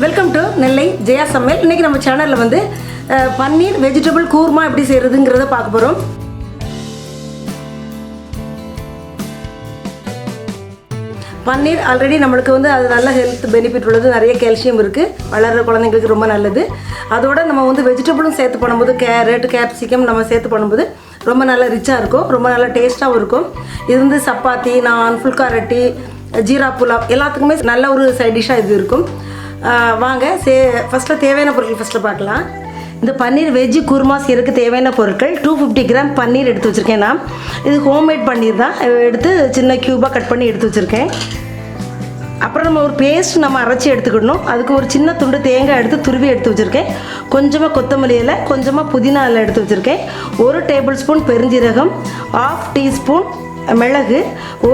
Welcome to நெல்லை ஜெயா சமையல். இன்றைக்கி நம்ம சேனலில் வந்து பன்னீர் வெஜிடபிள் கூர்மா எப்படி செய்கிறதுங்கிறத பார்க்க போகிறோம். பன்னீர் ஆல்ரெடி நம்மளுக்கு வந்து அது நல்ல ஹெல்த் பெனிஃபிட் உள்ளது, நிறைய கால்சியம் இருக்குது, வளர்கிற குழந்தைங்களுக்கு ரொம்ப நல்லது. அதோட நம்ம வந்து வெஜிடபிளும் சேர்த்து பண்ணும்போது கேரட் கேப்சிகம் நம்ம சேர்த்து பண்ணும்போது ரொம்ப நல்லா ரிச்சாக இருக்கும், ரொம்ப நல்லா டேஸ்ட்டாகவும் இருக்கும். இது வந்து சப்பாத்தி, நான், ஃபுல்கா ரொட்டி, ஜீரா புலாவ் எல்லாத்துக்குமே நல்ல ஒரு சைட் டிஷ்ஷாக இது இருக்கும். வாங்க ஃபஸ்ட்டில் தேவையான பொருட்கள் ஃபஸ்ட்டில் பார்க்கலாம். இந்த பன்னீர் வெஜ்ஜு குருமா செய்யறதுக்கு தேவையான பொருட்கள் 250 கிராம் பன்னீர் எடுத்து வச்சுருக்கேன். நான் இது ஹோம்மேட் பன்னீர் தான், எடுத்து சின்ன க்யூபாக கட் பண்ணி எடுத்து வச்சுருக்கேன். அப்புறம் நம்ம ஒரு பேஸ்ட் நம்ம அரைச்சி எடுத்துக்கிடணும். அதுக்கு ஒரு சின்ன துண்டு தேங்காய் எடுத்து துருவி எடுத்து வச்சுருக்கேன். கொஞ்சமாக கொத்தமல்லி இலை, கொஞ்சமாக புதினா இலை எடுத்து வச்சுருக்கேன். 1 டேபிள் ஸ்பூன் பெருஞ்சீரகம், 1/2 டீஸ்பூன் மிளகு,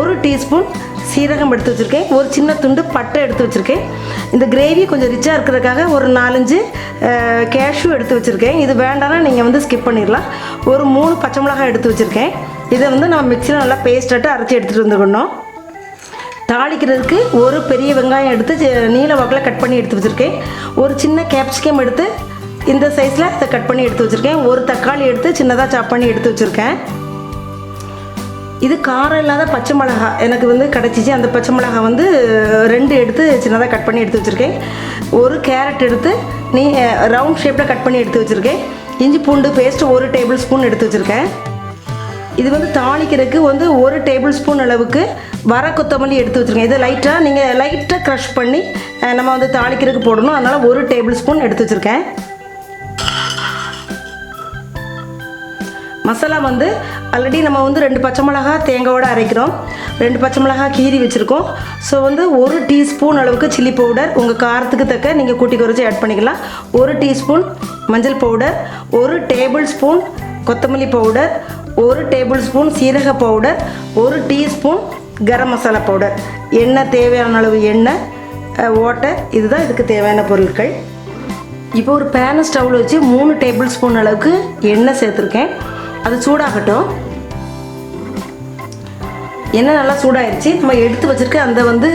1 டீஸ்பூன் சீரகம் எடுத்து வச்சுருக்கேன். ஒரு சின்ன துண்டு பட்டை எடுத்து வச்சுருக்கேன். இந்த கிரேவி கொஞ்சம் ரிச்சாக இருக்கிறதுக்காக ஒரு 4-5 கேஷ்யூ எடுத்து வச்சுருக்கேன். இது வேண்டாம்னா நீங்கள் வந்து ஸ்கிப் பண்ணிடலாம். ஒரு 3 பச்சை மிளகாய் எடுத்து வச்சுருக்கேன். இதை வந்து நம்ம மிக்சியில் நல்லா பேஸ்ட்டாட்டு அரைச்சி எடுத்துகிட்டு வந்துக்கணும். தாளிக்கிறதுக்கு ஒரு பெரிய வெங்காயம் எடுத்து நீல வாக்கில் கட் பண்ணி எடுத்து வச்சுருக்கேன். ஒரு சின்ன கேப்சிகம் எடுத்து இந்த சைஸில் அதை கட் பண்ணி எடுத்து வச்சுருக்கேன். ஒரு தக்காளி எடுத்து சின்னதாக சாப் பண்ணி எடுத்து வச்சுருக்கேன். இது காரம் இல்லாத பச்சை மிளகா எனக்கு வந்து கிடச்சிச்சு. அந்த பச்சை மிளகா வந்து 2 எடுத்து சின்னதாக கட் பண்ணி எடுத்து வச்சுருக்கேன். ஒரு கேரட் எடுத்து ரவுண்ட் ஷேப்பில் கட் பண்ணி எடுத்து வச்சுருக்கேன். இஞ்சி பூண்டு பேஸ்ட்டு 1 டேபிள் ஸ்பூன் எடுத்து வச்சுருக்கேன். இது வந்து தாளிக்கிறதுக்கு வந்து 1 டேபிள் ஸ்பூன் அளவுக்கு வர கொத்தமல்லி எடுத்து வச்சுருக்கேன். இதை நீங்கள் லைட்டாக க்ரஷ் பண்ணி நம்ம வந்து தாளிக்கிறதுக்கு போடணும். அதனால் 1 டேபிள் ஸ்பூன் எடுத்து வச்சுருக்கேன். மசாலா வந்து ஆல்ரெடி நம்ம வந்து 2 பச்சை மிளகா தேங்காயோடு அரைக்கிறோம், 2 பச்சை மிளகா கீரி வச்சுருக்கோம். ஸோ வந்து 1 டீஸ்பூன் அளவுக்கு சில்லி பவுடர், உங்கள் காரத்துக்கு தக்க நீங்கள் கூட்டி குறைச்சி ஆட் பண்ணிக்கலாம். 1 டீஸ்பூன் மஞ்சள் பவுடர், 1 டேபிள் ஸ்பூன் கொத்தமல்லி பவுடர், 1 டேபிள் ஸ்பூன் சீரக powder, 1 teaspoon garam masala powder, எண்ணெய் தேவையான அளவு எண்ணெய், வாட்டர். இதுதான் இதுக்கு தேவையான பொருட்கள். இப்போ ஒரு பேனை ஸ்டவ்வில் வச்சு 3 டேபிள் ஸ்பூன் அளவுக்கு எண்ணெய் சேர்த்துருக்கேன். அது சூடாகட்டும். எண்ணெய் நல்லா சூடாகிடுச்சு. நம்ம எடுத்து வச்சுருக்க அந்த வந்து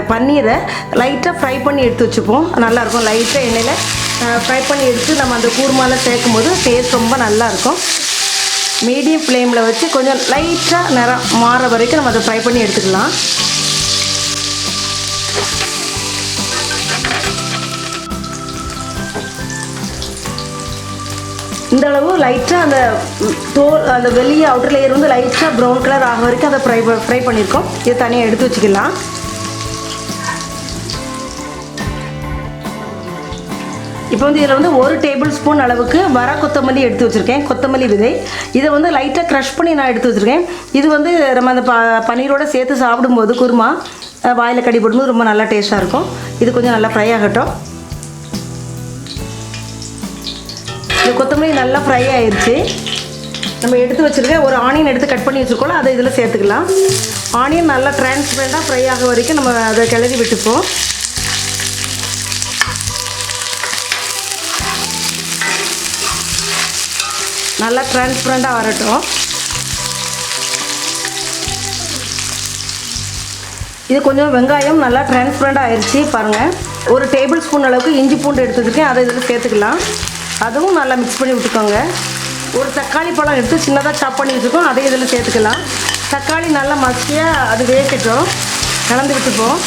பன்னீரை லைட்டாக ஃப்ரை பண்ணி எடுத்து வச்சுப்போம். நல்லாயிருக்கும். லைட்டாக எண்ணெயில் ஃப்ரை பண்ணி எடுத்து நம்ம அந்த கூர்மாவில் சேர்க்கும் போது டேஸ்ட் ரொம்ப நல்லாயிருக்கும். மீடியம் ஃப்ளேமில் வச்சு கொஞ்சம் லைட்டாக நிறம் மாற வரைக்கும் நம்ம அதை ஃப்ரை பண்ணி எடுத்துக்கலாம். இந்த அளவு லைட்டாக அந்த வெளியே அவுட்டர் லேயர் வந்து லைட்டாக ப்ரௌன் கலர் ஆக வரைக்கும் அதை ஃப்ரை பண்ணியிருக்கோம். இதை தனியாக எடுத்து வச்சுக்கலாம். இப்போ வந்து இதில் வந்து 1 டேபிள் ஸ்பூன் அளவுக்கு வர கொத்தமல்லி எடுத்து வச்சுருக்கேன், கொத்தமல்லி விதை. இதை வந்து லைட்டாக க்ரஷ் பண்ணி நான் எடுத்து வச்சுருக்கேன். இது வந்து நம்ம அந்த பன்னீரோடு சேர்த்து சாப்பிடும்போது குருமா வாயில் கடி போடும்போது ரொம்ப நல்லா டேஸ்ட்டாக இருக்கும். இது கொஞ்சம் நல்லா ஃப்ரை ஆகட்டும். இந்த கொத்தமல்லி நல்லா ஃப்ரை ஆயிடுச்சு. நம்ம எடுத்து வச்சுருக்க ஒரு ஆனியன் எடுத்து கட் பண்ணி வச்சுருக்கோம், அதை இதில் சேர்த்துக்கலாம். ஆனியன் நல்லா டிரான்ஸ்பரண்ட்டாக ஃப்ரை ஆக வரைக்கும் நம்ம அதை கிளறி விட்டுப்போம். நல்லா டிரான்ஸ்பரண்ட்டாக வரட்டும். இது கொஞ்சம் வெங்காயம் நல்லா டிரான்ஸ்பரண்ட்டாக ஆயிடுச்சு பாருங்கள். 1 டேபிள் ஸ்பூன் அளவுக்கு இஞ்சி பூண்டு எடுத்து வச்சுருக்கேன், அதை இதில் சேர்த்துக்கலாம். அதுவும் நல்லா மிக்ஸ் பண்ணி விட்டுக்கோங்க. ஒரு தக்காளி பழம் எடுத்து சின்னதாக சாப் பண்ணி வச்சுருக்கோம், அதை இதில் சேர்த்துக்கலாம். தக்காளி நல்லா மசியாக அது வேகட்டும், கலந்து விட்டுப்போம்.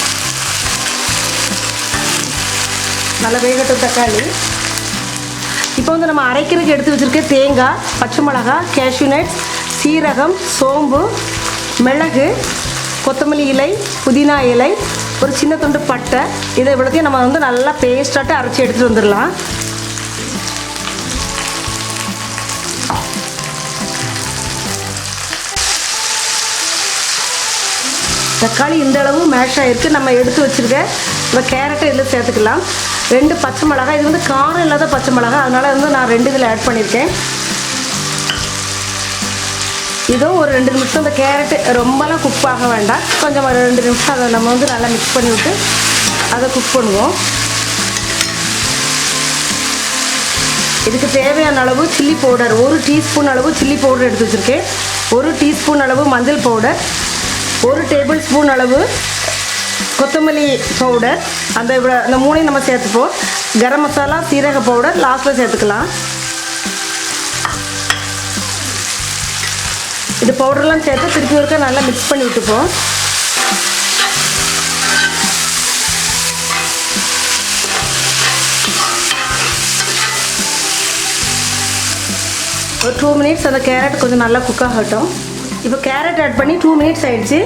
நல்லா வேகட்டும் தக்காளி. இப்போ வந்து நம்ம அரைக்கிறதுக்கு எடுத்து வச்சுருக்க தேங்காய், பச்சை மிளகாய், கேஷ்யூ நட்ஸ், சீரகம், சோம்பு, மிளகு, கொத்தமல்லி இலை, புதினா இலை, ஒரு சின்ன துண்டு பட்டை, இதை இவ்வளோத்தையும் நம்ம வந்து நல்லா பேஸ்ட்டாட்டு அரைச்சி எடுத்துகிட்டு வந்துடலாம். தக்காளி இந்த அளவு மேஷ் ஆகிருக்கு. நம்ம எடுத்து வச்சுருக்க இந்த கேரட்டை இதில் சேர்த்துக்கலாம். 2 பச்சை மிளகாய், இது வந்து காரம் இல்லாத பச்சை மிளகாய், அதனால் வந்து நான் 2 இதில் ஆட் பண்ணியிருக்கேன். இதுவும் ஒரு 2 நிமிஷம் இந்த கேரட்டு ரொம்பலாம் குக் ஆக வேண்டாம், கொஞ்சம் ஒரு 2 நிமிஷம் அதை நம்ம வந்து நல்லா மிக்ஸ் பண்ணி விட்டு அதை குக் பண்ணுவோம். இதுக்கு தேவையான அளவு சில்லி பவுடர் 1 டீஸ்பூன் அளவு சில்லி பவுடர் எடுத்து வச்சுருக்கேன். 1 டீஸ்பூன் அளவு மஞ்சள் பவுடர், 1 டேபிள் ஸ்பூன் அளவு கொத்தமல்லி பவுடர் அந்த மூணையும் நம்ம சேர்த்துப்போம். கரம் மசாலா, சீரக பவுடர் லாஸ்ட்டில் சேர்த்துக்கலாம். இது பவுடர்லாம் சேர்த்து திருப்பி ஒருக்கா நல்லா மிக்ஸ் பண்ணி விட்டுப்போம். ஒரு 2 மினிட்ஸ் அந்த கேரட் கொஞ்சம் நல்லா குக் ஆகட்டும். இப்போ கேரட் ஆட் பண்ணி 2 மினிட்ஸ் ஆகிடுச்சு.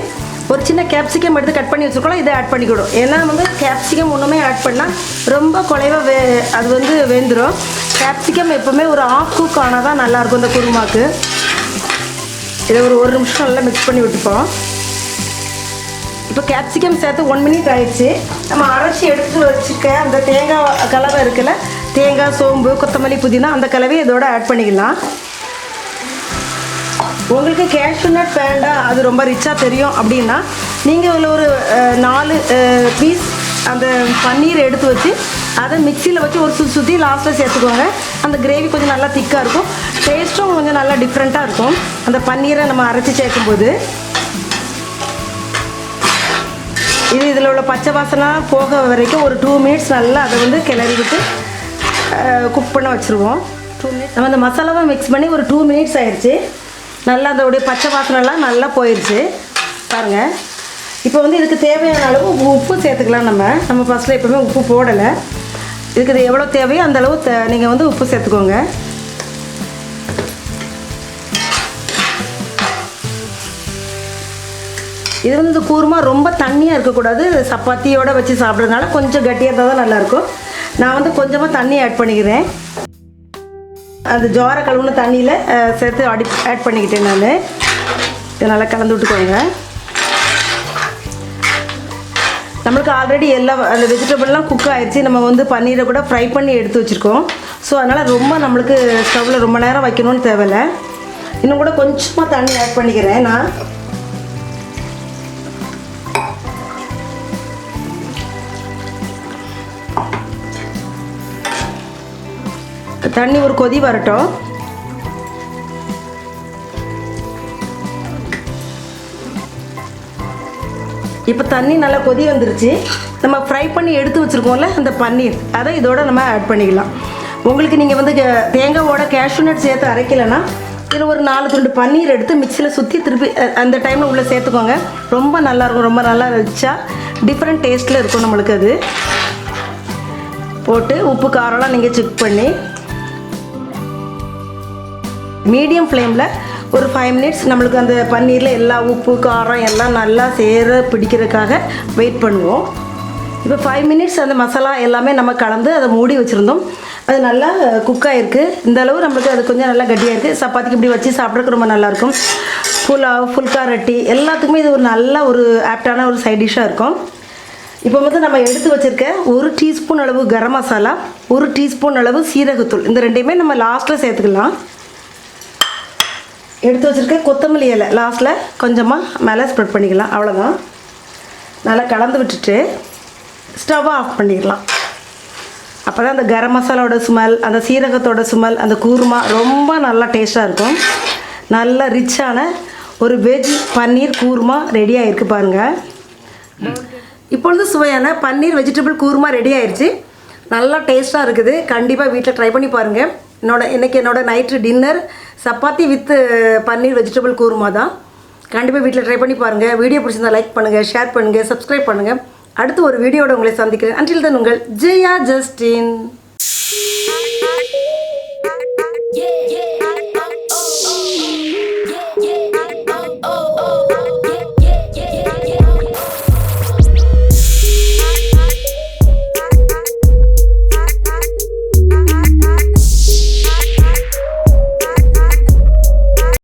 ஒரு சின்ன கேப்சிகம் எடுத்து கட் பண்ணி வச்சுருக்கோம், இதை ஆட் பண்ணிக்கிடும். ஏன்னா வந்து கேப்சிகம் ஒன்றுமே ஆட் பண்ணால் ரொம்ப குலைவாக அது வந்து வெந்துடும். கேப்சிகம் எப்போவுமே ஒரு ஆஃப் குக் ஆனால் தான் நல்லாயிருக்கும் இந்த குருமாக்கு. இதை ஒரு 1 நிமிஷம் நல்லா மிக்ஸ் பண்ணி விட்டுப்போம். இப்போ கேப்சிகம் சேர்த்து 1 மினிட் ஆயிடுச்சு. நம்ம அரைச்சி எடுத்து வச்சுக்க அந்த தேங்காய் கலவை இருக்குல்ல, தேங்காய், சோம்பு, கொத்தமல்லி, புதினா அந்த கலவையை இதோட ஆட் பண்ணிக்கலாம். உங்களுக்கு கேஷ்யூ நட் வேண்டாம், அது ரொம்ப ரிச்சாக தெரியும் அப்படின்னா நீங்கள் இதில் ஒரு 4 பீஸ் அந்த பன்னீர் எடுத்து வச்சு அதை மிக்சியில் வச்சு ஒரு சுற்றி லாஸ்ட்டில் சேர்த்துக்கோங்க. அந்த கிரேவி கொஞ்சம் நல்லா திக்காக இருக்கும், டேஸ்ட்டும் கொஞ்சம் நல்லா டிஃப்ரெண்ட்டாக இருக்கும் அந்த பன்னீரை நம்ம அரைச்சி சேர்க்கும்போது. இது இதில் உள்ள பச்சை வாசனை போக வரைக்கும் ஒரு 2 மினிட்ஸ் நல்லா அதை வந்து கிளறி விட்டு குக் பண்ண வச்சுருவோம். 2 மினிட்ஸ் நம்ம அந்த மசாலாவை மிக்ஸ் பண்ணி ஒரு 2 மினிட்ஸ் ஆயிடுச்சு. நல்லா அதோடைய பச்சை வாசனைலாம் நல்லா போயிடுச்சு பாருங்கள். இப்போ வந்து இதுக்கு தேவையான அளவு உப்பு சேர்த்துக்கலாம். நம்ம ஃபஸ்ட்டில் எப்போவுமே உப்பு போடலை. இதுக்கு இது எவ்வளோ தேவையோ அந்த அளவு நீங்கள் வந்து உப்பு சேர்த்துக்கோங்க. இது வந்து இந்த குருமா ரொம்ப தண்ணியாக இருக்கக்கூடாது. சப்பாத்தியோடு வச்சு சாப்பிட்றதுனால கொஞ்சம் கட்டியாக இருந்தால் தான் நல்லாயிருக்கும். நான் வந்து கொஞ்சமாக தண்ணி ஆட் பண்ணிக்கிறேன். அந்த ஜாரை கழுவுன தண்ணியில் சேர்த்து ஆட் பண்ணிக்கிட்டேன் நான். இதை நல்லா கலந்து விட்டுக்கோங்க. நம்மளுக்கு ஆல்ரெடி எல்லா அந்த வெஜிடபிள்லாம் குக் ஆகிடுச்சு. நம்ம வந்து பன்னீரை கூட ஃப்ரை பண்ணி எடுத்து வச்சுருக்கோம். ஸோ அதனால் ரொம்ப நம்மளுக்கு ஸ்டவ்வில் ரொம்ப நேரம் வைக்கணும்னு தேவையில்லை. இன்னும் கூட கொஞ்சமாக தண்ணி ஆட் பண்ணிக்கிறேன் நான். தண்ணி ஒரு கொதி வரட்டும். இப்போ தண்ணி நல்லா கொதி வந்துருச்சு. நம்ம ஃப்ரை பண்ணி எடுத்து வச்சுருக்கோம்ல அந்த பன்னீர், அதை இதோட நம்ம ஆட் பண்ணிக்கலாம். உங்களுக்கு நீங்கள் வந்து தேங்காவோட கேஷ்யூ நட் சேர்த்து அரைக்கலைன்னா இதில் ஒரு 4 துண்டு பன்னீர் எடுத்து மிக்சியில் சுற்றி திருப்பி அந்த டைமில் உள்ளே சேர்த்துக்கோங்க. ரொம்ப நல்லாயிருக்கும், ரொம்ப நல்லா ரிச்சா டிஃப்ரெண்ட் டேஸ்ட்டில் இருக்கும். நம்மளுக்கு அது போட்டு உப்பு காரம்லாம் நீங்கள் செக் பண்ணி மீடியம் ஃப்ளேமில் ஒரு 5 மினிட்ஸ் நம்மளுக்கு அந்த பன்னீரில் எல்லா உப்பு காரம் எல்லாம் நல்லா சேர பிடிக்கிறதுக்காக வெயிட் பண்ணுவோம். இப்போ 5 மினிட்ஸ் அந்த மசாலா எல்லாமே நம்ம கலந்து அதை மூடி வச்சுருந்தோம். அது நல்லா குக் ஆகிருக்கு. இந்த அளவு நம்மளுக்கு அது கொஞ்சம் நல்லா கட்டியாக இருக்குது. சப்பாத்திக்கு இப்படி வச்சு சாப்பிட்றதுக்கு ரொம்ப நல்லாயிருக்கும். புலாவ், ஃபுல்கா ரொட்டி எல்லாத்துக்குமே இது ஒரு நல்ல ஒரு ஆப்டான ஒரு சைட் டிஷ்ஷாக இருக்கும். இப்போ வந்து நம்ம எடுத்து வச்சுருக்க 1 டீஸ்பூன் அளவு கரம் மசாலா, 1 டீஸ்பூன் அளவு சீரகத்தூள், இந்த ரெண்டையுமே நம்ம லாஸ்ட்டில் சேர்த்துக்கலாம். எடுத்து வச்சுருக்க கொத்தமல்லி இலை லாஸ்ட்டில் கொஞ்சமாக மேலே ஸ்ப்ரெட் பண்ணிக்கலாம். அவ்வளோதான். நல்லா கலந்து விட்டுட்டு ஸ்டவ்வை ஆஃப் பண்ணிடலாம். அப்போ தான் அந்த கரம் மசாலாவோட ஸ்மெல், அந்த சீரகத்தோட ஸ்மெல், அந்த குருமா ரொம்ப நல்லா டேஸ்ட்டாக இருக்கும். நல்ல ரிச்சான ஒரு வெஜ் பன்னீர் குருமா ரெடி ஆகிருக்கு பாருங்கள். இப்பொழுது சுவையான பன்னீர் வெஜிடபிள் குருமா ரெடி ஆயிடுச்சு. நல்லா டேஸ்ட்டாக இருக்குது. கண்டிப்பாக வீட்டில் ட்ரை பண்ணி பாருங்கள். இன்றைக்கி என்னோடய night dinner chapati with paneer vegetable kurma தான். கண்டிப்பாக வீட்டில் ட்ரை பண்ணி பாருங்கள். வீடியோ பிடிச்சிருந்தா லைக் பண்ணுங்கள், ஷேர் பண்ணுங்கள், சப்ஸ்கிரைப் பண்ணுங்கள். அடுத்து ஒரு வீடியோட உங்களை சந்திக்கிறேன். அன்டில் தென் உங்கள் ஜெயா ஜஸ்டின்.